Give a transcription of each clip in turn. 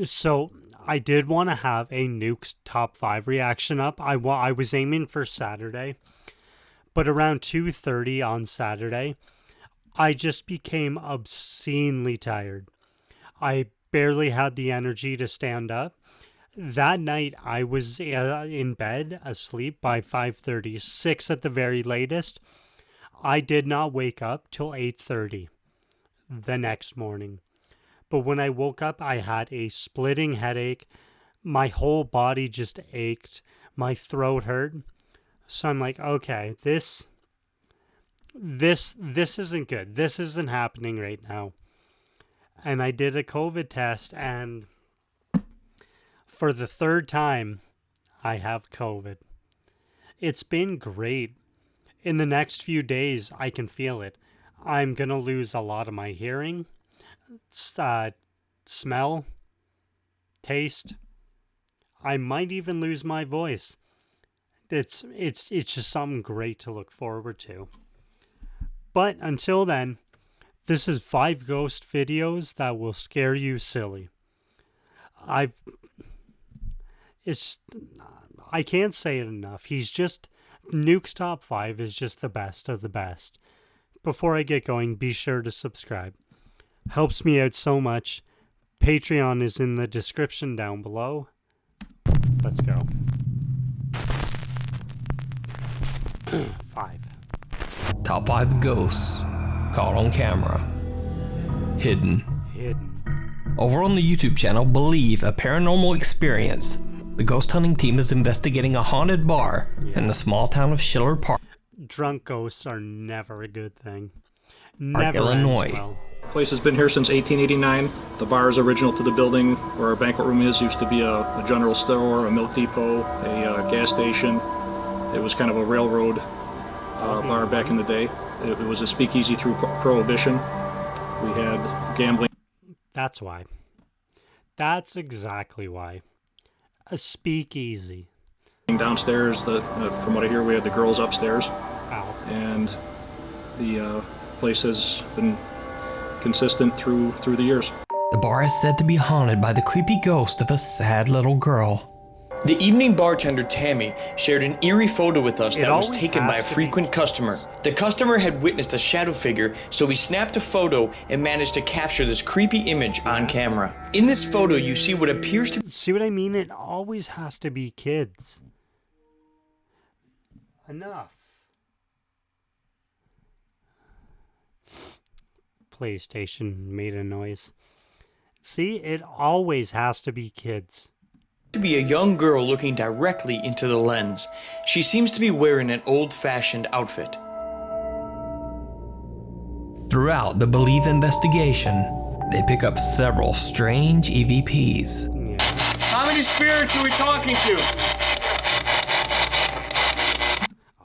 So I did want to have a Nuke's top 5 reaction up. I was aiming for Saturday, but around 2:30 on Saturday, I just became obscenely tired. I barely had the energy to stand up. That night, I was in bed, asleep by 5:30, 6 at the very latest. I did not wake up till 8:30 the next morning. But when I woke up, I had a splitting headache. My whole body just ached. My throat hurt. So I'm like, okay, this isn't good. This isn't happening right now. And I did a COVID test, and for the third time, I have COVID. It's been great. In the next few days, I can feel it. I'm going to lose a lot of my hearing, smell, taste. I might even lose my voice. It's just something great to look forward to. But until then, this is 5 ghost videos that will scare you silly. I can't say it enough. Nuke's top 5 is just the best of the best. Before I get going, be sure to subscribe. Helps me out so much. Patreon is in the description down below. Let's go. 5. Top 5 ghosts caught on camera. Hidden. Over on the YouTube channel, Believe, a Paranormal Experience, the ghost hunting team is investigating a haunted bar in the small town of Schiller Park. Drunk ghosts are never a good thing. Illinois. The place has been here since 1889. The bar is original to the building where our banquet room is. Used to be a general store, a milk depot, a gas station. It was kind of a railroad bar back in the day. It was a speakeasy through Prohibition. We had gambling. That's why. That's exactly why. A speakeasy. Downstairs, from what I hear, we had the girls upstairs. Ow. And the place has been consistent through the years. The bar is said to be haunted by the creepy ghost of a sad little girl. The evening bartender Tammy shared an eerie photo with us that was taken by a frequent customer. The customer had witnessed a shadow figure, so we snapped a photo and managed to capture this creepy image on camera. In this photo, you see what appears to... See what I mean? It always has to be kids. Enough. PlayStation made a noise. See, it always has to be kids. To be a young girl looking directly into the lens. She seems to be wearing an old-fashioned outfit. Throughout the Believe investigation, they pick up several strange EVPs. Yeah. How many spirits are we talking to?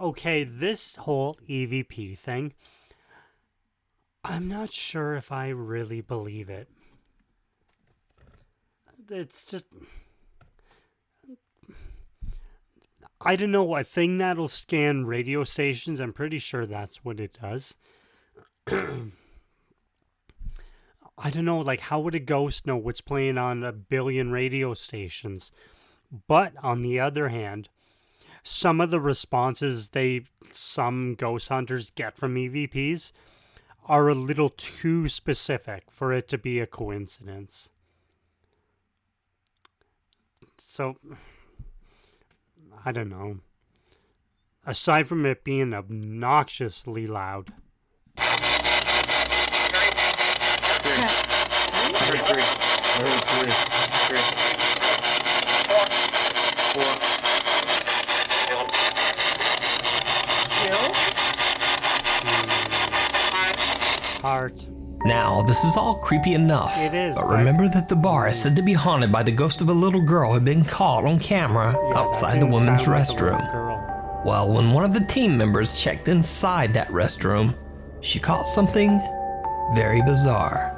Okay, this whole EVP thing, I'm not sure if I really believe it. It's just... I don't know, a thing that'll scan radio stations, I'm pretty sure that's what it does. I don't know, like, how would a ghost know what's playing on 1 billion radio stations? But, on the other hand, some of the responses some ghost hunters get from EVPs are a little too specific for it to be a coincidence. So... I don't know. Aside from it being obnoxiously loud. Heart. Now, this is all creepy enough, It is, but remember that the bar is said to be haunted by the ghost of a little girl who had been caught on camera outside the women's restroom. Well, when one of the team members checked inside that restroom, she caught something very bizarre.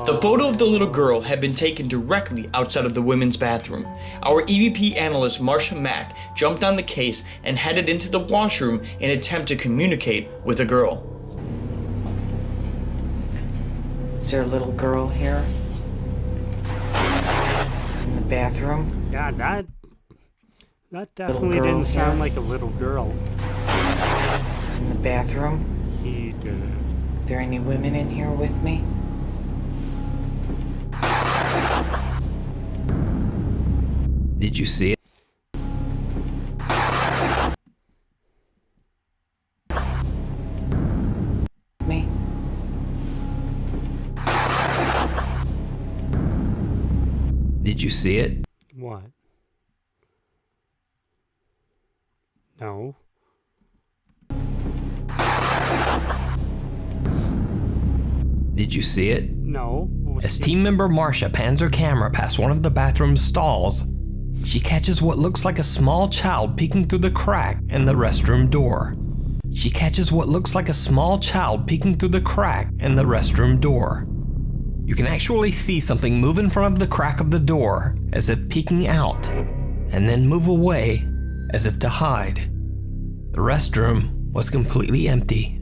The photo of the little girl had been taken directly outside of the women's bathroom. Our EVP analyst Marsha Mack jumped on the case and headed into the washroom in an attempt to communicate with the girl. Is there a little girl here? bathroom? Yeah, that definitely didn't sound like a little girl. In the bathroom? He did it. Are there any women in here with me? Did you see it? Me? Did you see it? What? No. Did you see it? No. As team member Marcia pans her camera past one of the bathroom stalls, she catches what looks like a small child peeking through the crack in the restroom door. She catches what looks like a small child peeking through the crack in the restroom door. You can actually see something move in front of the crack of the door as if peeking out, and then move away as if to hide. The restroom was completely empty.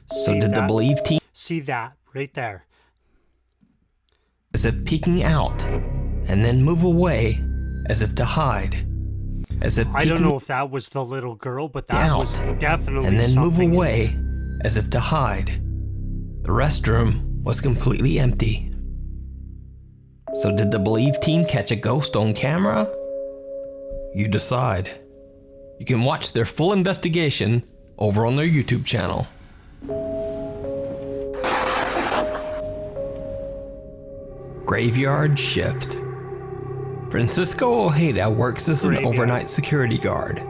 So did the Believe team see that right there? As if peeking out, and then move away as if to hide. As if I don't know if that was the little girl, but that out, was definitely and then something. move away as if to hide. The restroom was completely empty. So did the Believe team catch a ghost on camera? You decide. You can watch their full investigation over on their YouTube channel. Graveyard shift. Francisco Ojeda works as an overnight security guard.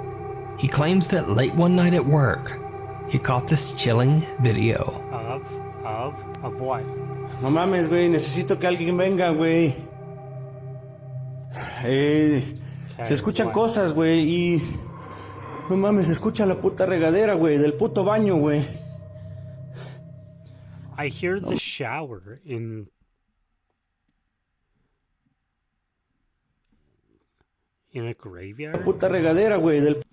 He claims that late one night at work, he caught this chilling video. Of what? No mames, güey, necesito que alguien venga, güey. Se escuchan cosas, güey, y... No mames, se escucha la puta regadera, güey, del puto baño, güey. I hear the shower in a graveyard? La puta regadera, güey, del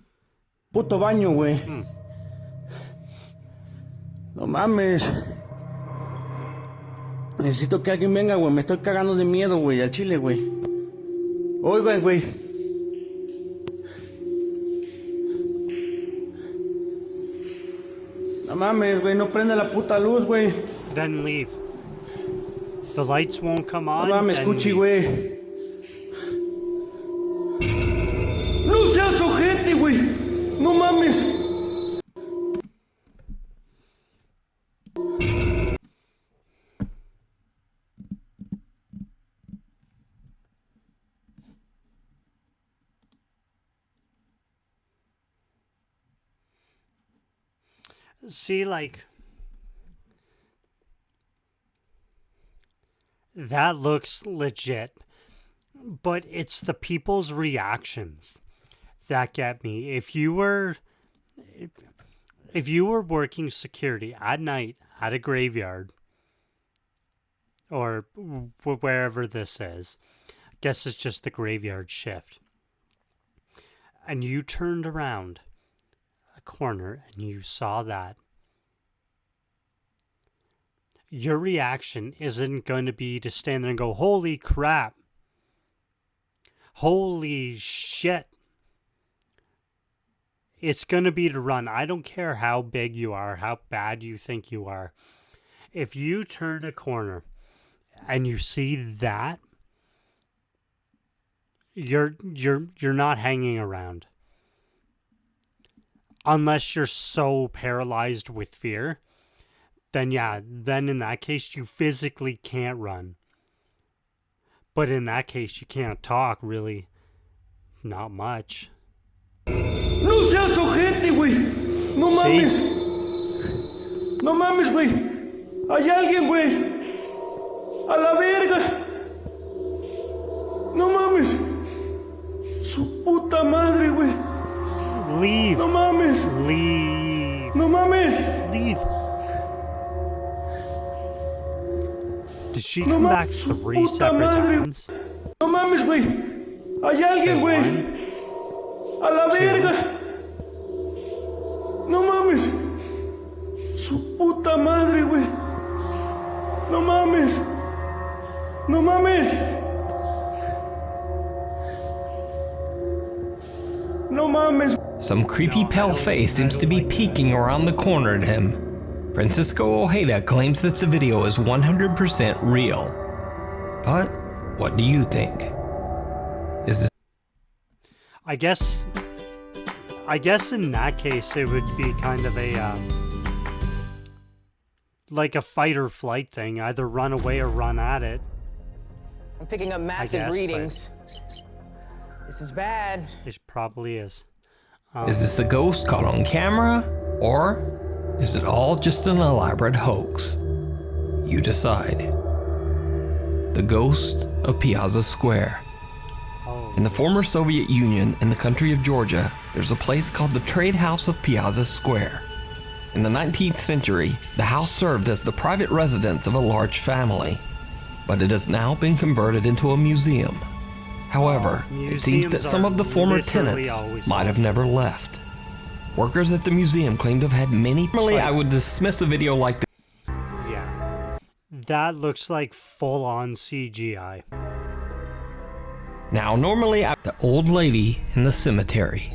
puto baño, güey. No mames. Necesito que alguien venga, güey. Me estoy cagando de miedo, güey, al chile, güey. Oigan, güey. No mames, güey. No prende la puta luz, güey. Then leave. The lights won't come on. No mames, Cuchi, güey. ¡No seas ojete, güey! ¡No mames! See, like, that looks legit, but it's the people's reactions that get me. If you were working security at night at a graveyard or wherever this is, I guess it's just the graveyard shift, and you turned around a corner and you saw that, your reaction isn't going to be to stand there and go, holy crap, holy shit. It's going to be to run. I don't care how big you are, how bad you think you are. If you turn a corner and you see that, you're not hanging around. Unless you're so paralyzed with fear, then in that case you physically can't run. But in that case you can't talk, really. Not much. ¡No seas ojete, güey! ¡No mames! ¡No mames, güey! ¡Hay alguien, güey! ¡A la verga! ¡No mames! ¡Su puta madre, güey! Leave. ¡No mames! Leave. ¡No mames! Leave. Did she No come mames, back su 3 puta separate madre. times? ¡No mames, güey! ¡Hay alguien, güey! ¡A la verga! ¡No mames! ¡Su puta madre, güey! ¡No mames! ¡No mames! no mames. Some creepy pale face seems to be peeking around the corner at him. Francisco Ojeda claims that the video is 100% real. But what do you think? Is this... I guess in that case it would be kind of a like a fight or flight thing, either run away or run at it. I'm picking up massive readings. This is bad. It probably is. Is this a ghost caught on camera, or is it all just an elaborate hoax? You decide. The ghost of Piazza Square. In the former Soviet Union in the country of Georgia, there's a place called the Trade House of Piazza Square. In the 19th century, the house served as the private residence of a large family, but it has now been converted into a museum. However, it seems that some of the former tenants might have never left. Workers at the museum claim to have had many... Normally, I would dismiss a video like this. Yeah. That looks like full-on CGI. Now, normally, the old lady in the cemetery.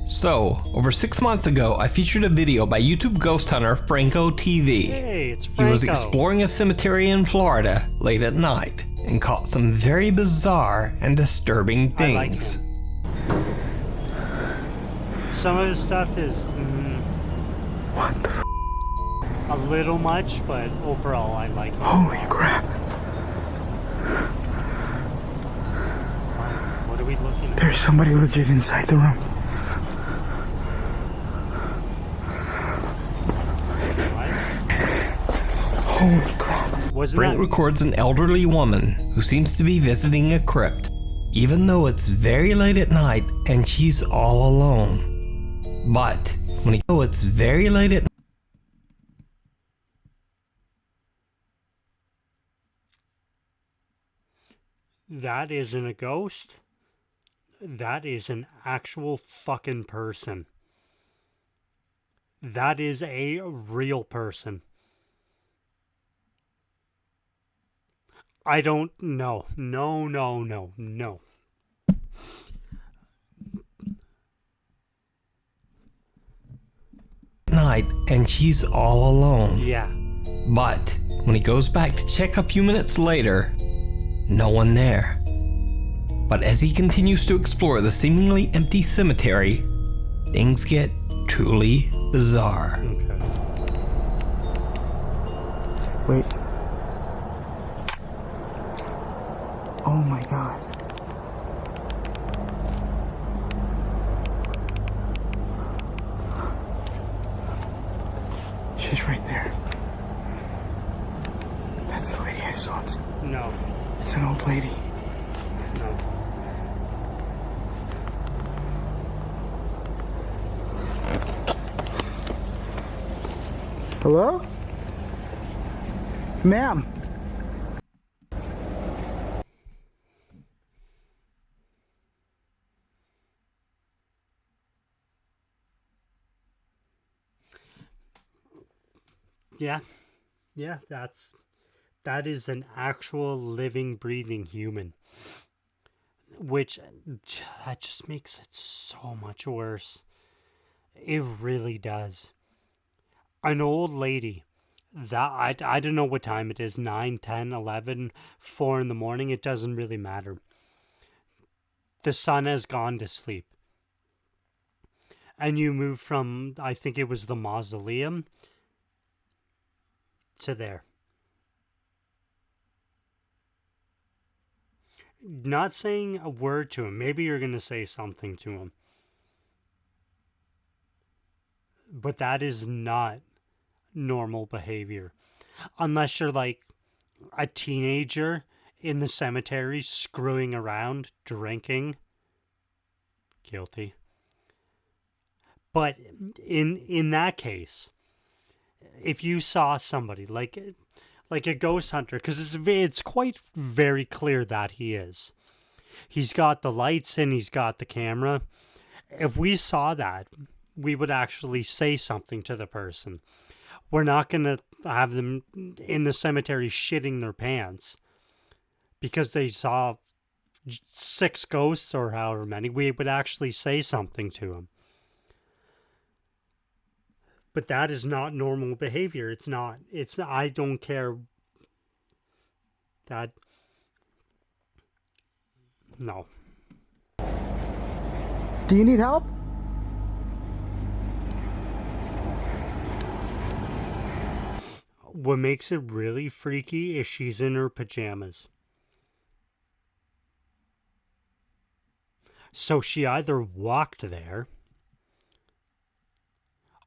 So, over 6 months ago, I featured a video by YouTube ghost hunter Franco TV. Hey, it's Franco. He was exploring a cemetery in Florida late at night and caught some very bizarre and disturbing things. I like him. Some of his stuff is What the f? a little much, but overall I like it. Holy crap. What are we looking at? There's somebody legit inside the room. Holy crap. Frank records an elderly woman who seems to be visiting a crypt, even though it's very late at night and she's all alone. But when he knows it's very late at night, that isn't a ghost. That is an actual fucking person. That is a real person. I don't know. No. night and she's all alone. Yeah. But when he goes back to check a few minutes later, no one there. But as he continues to explore the seemingly empty cemetery, things get truly bizarre. Okay. Wait. Oh my god. She's right there. That's the lady I saw. No. It's an old lady. No. Hello? Ma'am. Yeah, that is an actual living, breathing human. Which, that just makes it so much worse. It really does. An old lady, that I don't know what time it is, 9, 10, 11, 4 in the morning, it doesn't really matter. The sun has gone to sleep. And you move from, I think it was the mausoleum, to there. Not saying a word to him. Maybe you're going to say something to him. But that is not normal behavior. Unless you're like a teenager in the cemetery screwing around, drinking. Guilty. But in that case, if you saw somebody like a ghost hunter, because it's quite very clear that he is. He's got the lights and he's got the camera. If we saw that, we would actually say something to the person. We're not going to have them in the cemetery shitting their pants because they saw 6 ghosts or however many, we would actually say something to him. But that is not normal behavior. It's not. I don't care. That. No. Do you need help? What makes it really freaky is she's in her pajamas. So she either walked there,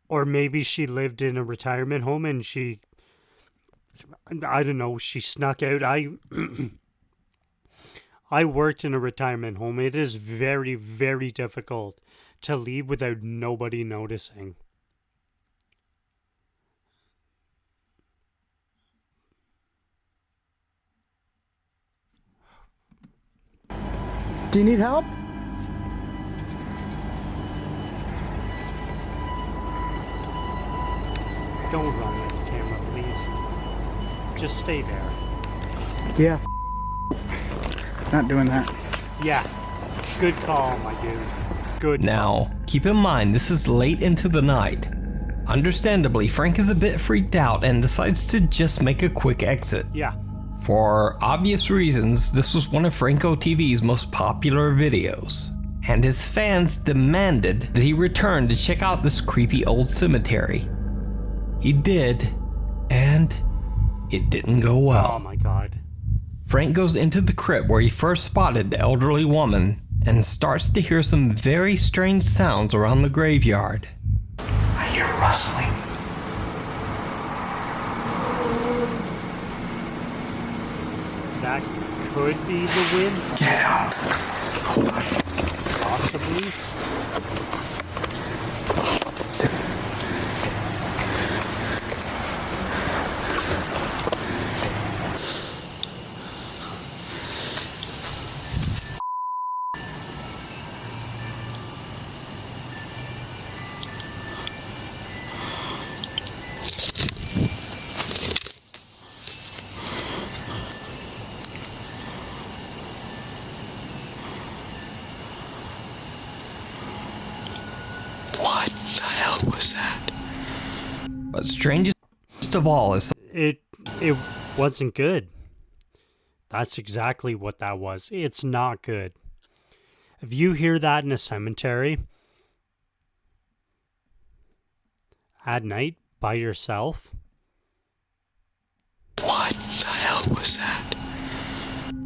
or maybe she lived in a retirement home and I don't know, she snuck out. I worked in a retirement home. It is very, very difficult to leave without nobody noticing. Do you need help? Don't run with the camera, please. Just stay there. Yeah. Not doing that. Yeah. Good call, my dude. Good. Now, keep in mind this is late into the night. Understandably, Frank is a bit freaked out and decides to just make a quick exit. Yeah. For obvious reasons, this was one of Franco TV's most popular videos, and his fans demanded that he return to check out this creepy old cemetery. He did, and it didn't go well. Oh my god. Frank goes into the crypt where he first spotted the elderly woman and starts to hear some very strange sounds around the graveyard. I hear rustling. That could be the wind. Get out. Hold on. Possibly. But strangest of all is It wasn't good. That's exactly what that was. It's not good. If you hear that in a cemetery at night by yourself, what the hell was that?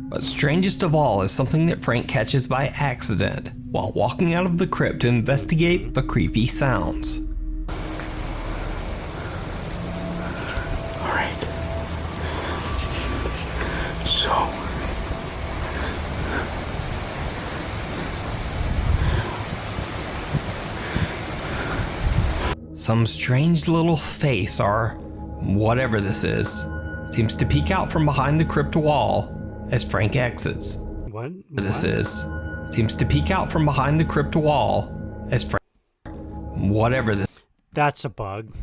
But strangest of all is something that Frank catches by accident while walking out of the crypt to investigate the creepy sounds. Alright. So. Some strange little face, or whatever this is, seems to peek out from behind the crypt wall as Frank exits. What? This is seems to peek out from behind the crypt wall as Frank. Whatever this. That's a bug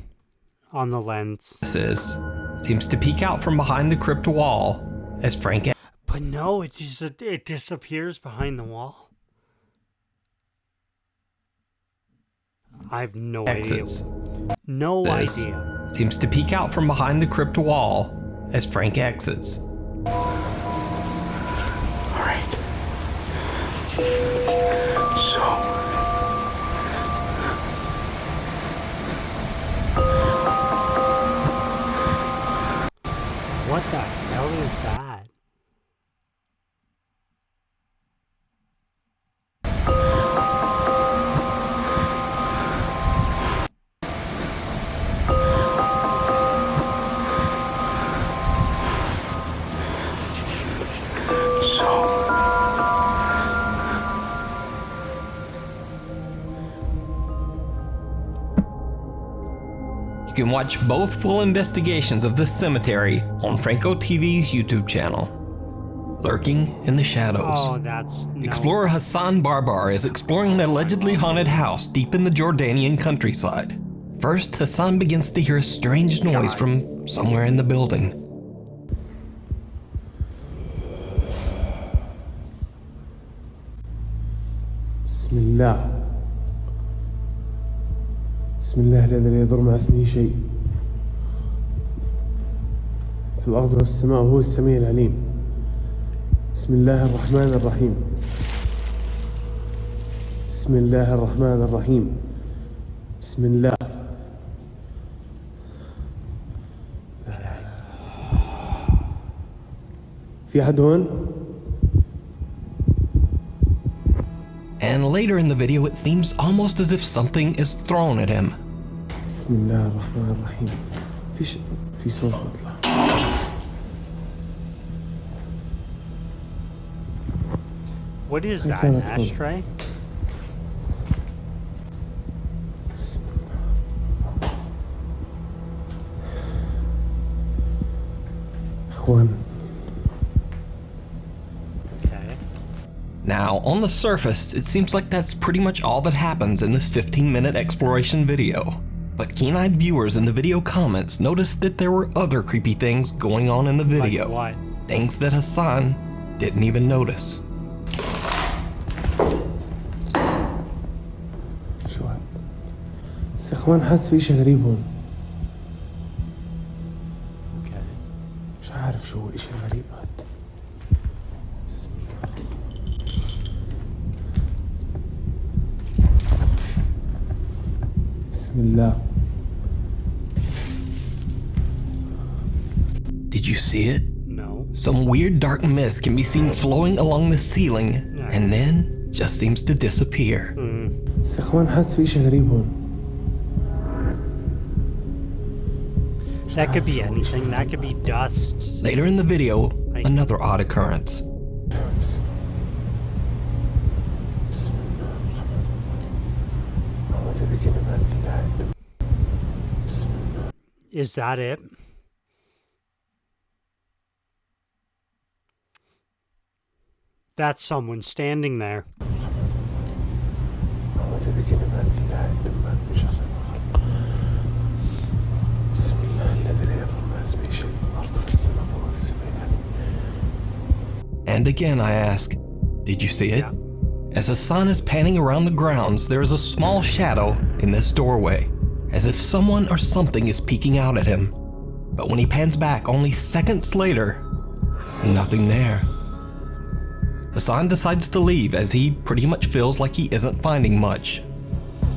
on the lens. This is seems to peek out from behind the crypt wall as Frank. But no, it disappears behind the wall. I have no Exits. idea. No This idea. seems to peek out from behind the crypt wall as Frank exits. Alright. So. What the hell is that? You can watch both full investigations of this cemetery on Franco TV's YouTube channel. Lurking in the shadows. Oh, that's... No. Explorer Hassan Barbar is exploring an allegedly haunted house deep in the Jordanian countryside. First, Hassan begins to hear a strange noise from somewhere in the building. بسم الله بسم الله الذي لا يضر مع اسمه شيء في الأرض وفي السماء وهو السميع العليم بسم الله الرحمن الرحيم بسم الله الرحمن الرحيم بسم الله في أحد هون؟ And later in the video, it seems almost as if something is thrown at him. بسم الله الرحمن الرحيم في صوت بيطلع What is that, an ashtray? إخوان Okay. Now, on the surface, it seems like that's pretty much all that happens in this 15-minute exploration video. But keen-eyed viewers in the video comments noticed that there were other creepy things going on in the video. Like what? Things that Hassan didn't even notice. شو هاد؟ بس إخوان حاسس في إشي غريب هون Okay. مش عارف شو هو الإشي الغريب هاد بسم الله بسم الله Did you see it? No. Some weird dark mist can be seen flowing along the ceiling, and then just seems to disappear. بس إخوان حاسس في إشي غريب هون That could be anything. That could be dust. Later in the video, another odd occurrence. بسم بسم الله أعوذ بكلمات الله التامة. بسم الله Is that it? That's someone standing there. أعوذ بكلمات الله التامة من شر ما خلق بسم الله الذي لا يضر مع اسمه شيء في الأرض وفي السماء وهو السميع العليم. And again I ask, did you see it? As the sun is panning around the grounds, there is a small shadow in this doorway, as if someone or something is peeking out at him. But when he pans back only seconds later, nothing there. Hassan decides to leave as he pretty much feels like he isn't finding much.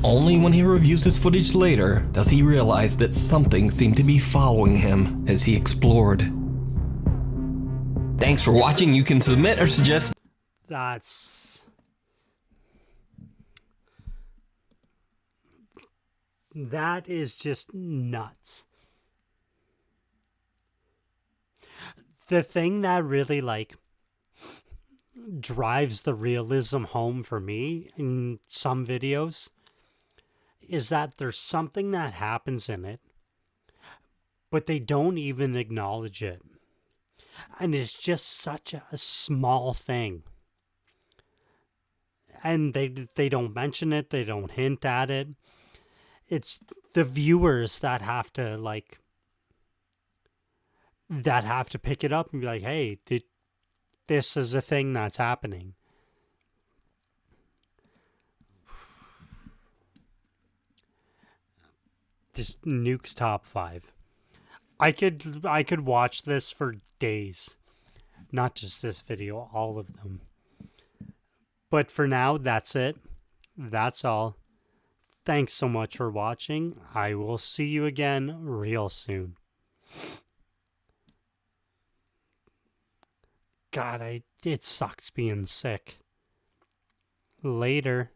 Only when he reviews his footage later does he realize that something seemed to be following him as he explored. Thanks for watching. You can submit or suggest. That is just nuts. The thing that really drives the realism home for me in some videos is that there's something that happens in it, but they don't even acknowledge it. And it's just such a small thing. And they don't mention it, they don't hint at it. It's the viewers that have to pick it up and be like, hey, this is a thing that's happening. This Nuke's top 5. I could watch this for days. Not just this video, all of them. But for now, that's it. That's all. Thanks so much for watching. I will see you again real soon. God, it sucks being sick. Later.